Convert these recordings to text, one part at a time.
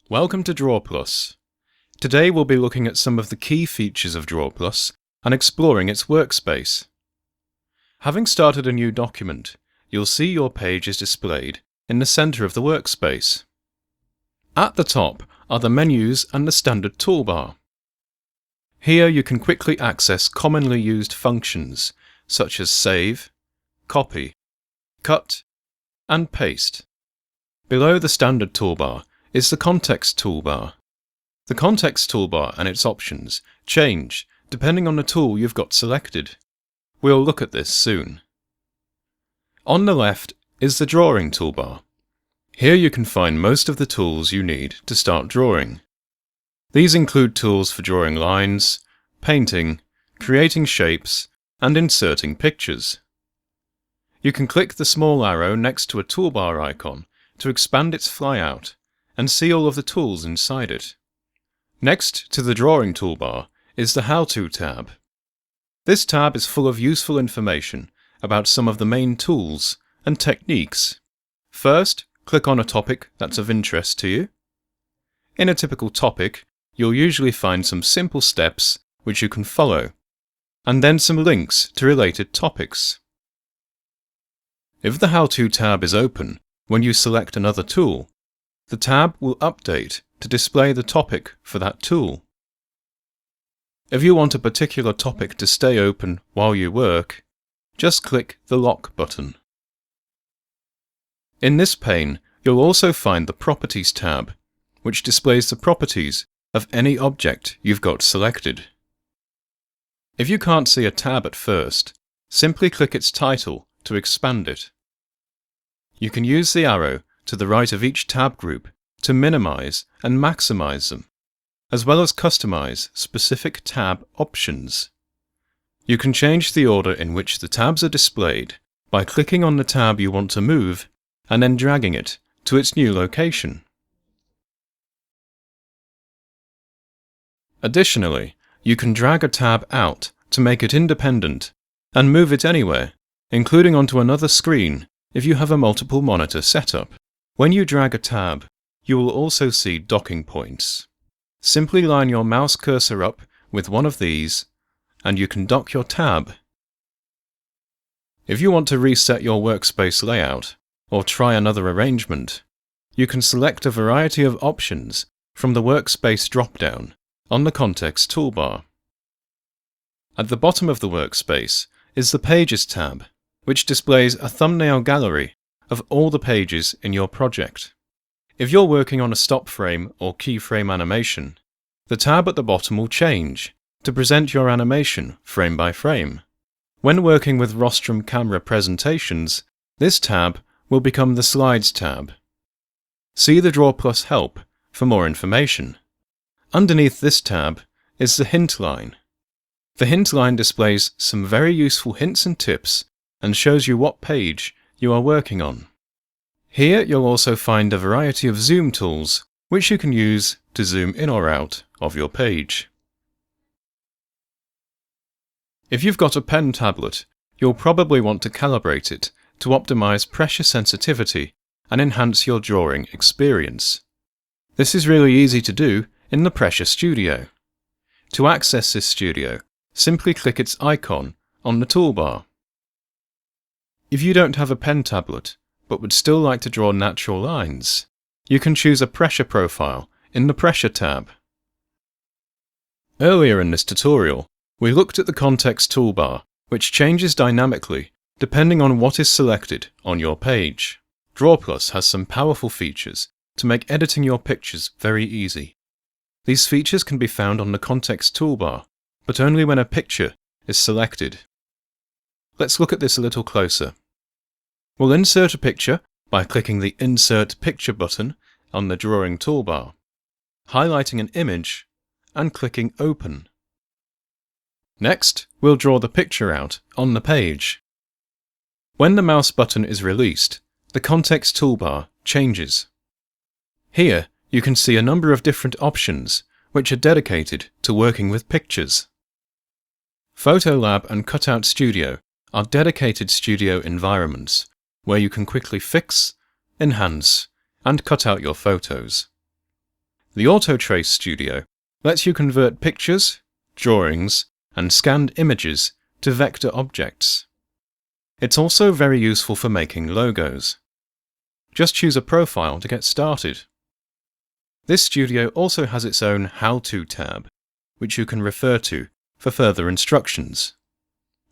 Welcome to DrawPlus. Today we'll be looking at some of the key features of DrawPlus and exploring its workspace. Having started a new document, you'll see your page is displayed in the center of the workspace. At the top are the menus and the standard toolbar. Here you can quickly access commonly used functions such as save, copy, cut, and paste. Below the standard toolbar is the context toolbar. The context toolbar and its options change depending on the tool you've got selected. We'll look at this soon. On the left is the drawing toolbar. Here you can find most of the tools you need to start drawing. These include tools for drawing lines, painting, creating shapes, and inserting pictures. You can click the small arrow next to a toolbar icon to expand its flyout and see all of the tools inside it. Next to the drawing toolbar is the How To tab. This tab is full of useful information about some of the main tools and techniques. First, click on a topic that's of interest to you. In a typical topic, you'll usually find some simple steps which you can follow, and then some links to related topics. If the How To tab is open when you select another tool, the tab will update to display the topic for that tool. If you want a particular topic to stay open while you work, just click the Lock button. In this pane, you'll also find the Properties tab, which displays the properties of any object you've got selected. If you can't see a tab at first, simply click its title to expand it. You can use the arrow to the right of each tab group to minimize and maximize them, as well as customize specific tab options. You can change the order in which the tabs are displayed by clicking on the tab you want to move and then dragging it to its new location. Additionally, you can drag a tab out to make it independent and move it anywhere, including onto another screen if you have a multiple monitor setup. When you drag a tab, you will also see docking points. Simply line your mouse cursor up with one of these, and you can dock your tab. If you want to reset your workspace layout, or try another arrangement, you can select a variety of options from the Workspace drop-down on the Context toolbar. At the bottom of the workspace is the Pages tab, which displays a thumbnail gallery of all the pages in your project. If you're working on a stop frame or keyframe animation, the tab at the bottom will change to present your animation frame by frame. When working with rostrum camera presentations, this tab will become the Slides tab. See the DrawPlus help for more information. Underneath this tab is the Hint line. The Hint line displays some very useful hints and tips and shows you what page you are working on. Here you'll also find a variety of zoom tools which you can use to zoom in or out of your page. If you've got a pen tablet, you'll probably want to calibrate it to optimize pressure sensitivity and enhance your drawing experience. This is really easy to do in the Pressure Studio. To access this studio, simply click its icon on the toolbar. If you don't have a pen tablet, but would still like to draw natural lines, you can choose a pressure profile in the Pressure tab. Earlier in this tutorial, we looked at the Context toolbar, which changes dynamically depending on what is selected on your page. DrawPlus has some powerful features to make editing your pictures very easy. These features can be found on the Context toolbar, but only when a picture is selected. Let's look at this a little closer. We'll insert a picture by clicking the Insert Picture button on the Drawing toolbar, highlighting an image, and clicking Open. Next, we'll draw the picture out on the page. When the mouse button is released, the Context toolbar changes. Here, you can see a number of different options which are dedicated to working with pictures. Photolab and Cutout Studio are dedicated studio environments where you can quickly fix, enhance, and cut out your photos. The Auto Trace Studio lets you convert pictures, drawings, and scanned images to vector objects. It's also very useful for making logos. Just choose a profile to get started. This studio also has its own How-To tab, which you can refer to for further instructions.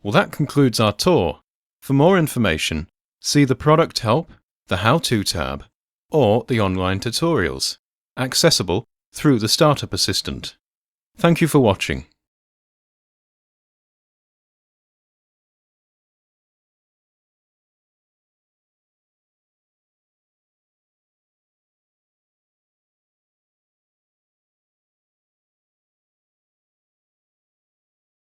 Well, that concludes our tour. For more information, see the Product Help, the How-To tab, or the online tutorials, accessible through the Startup Assistant. Thank you for watching.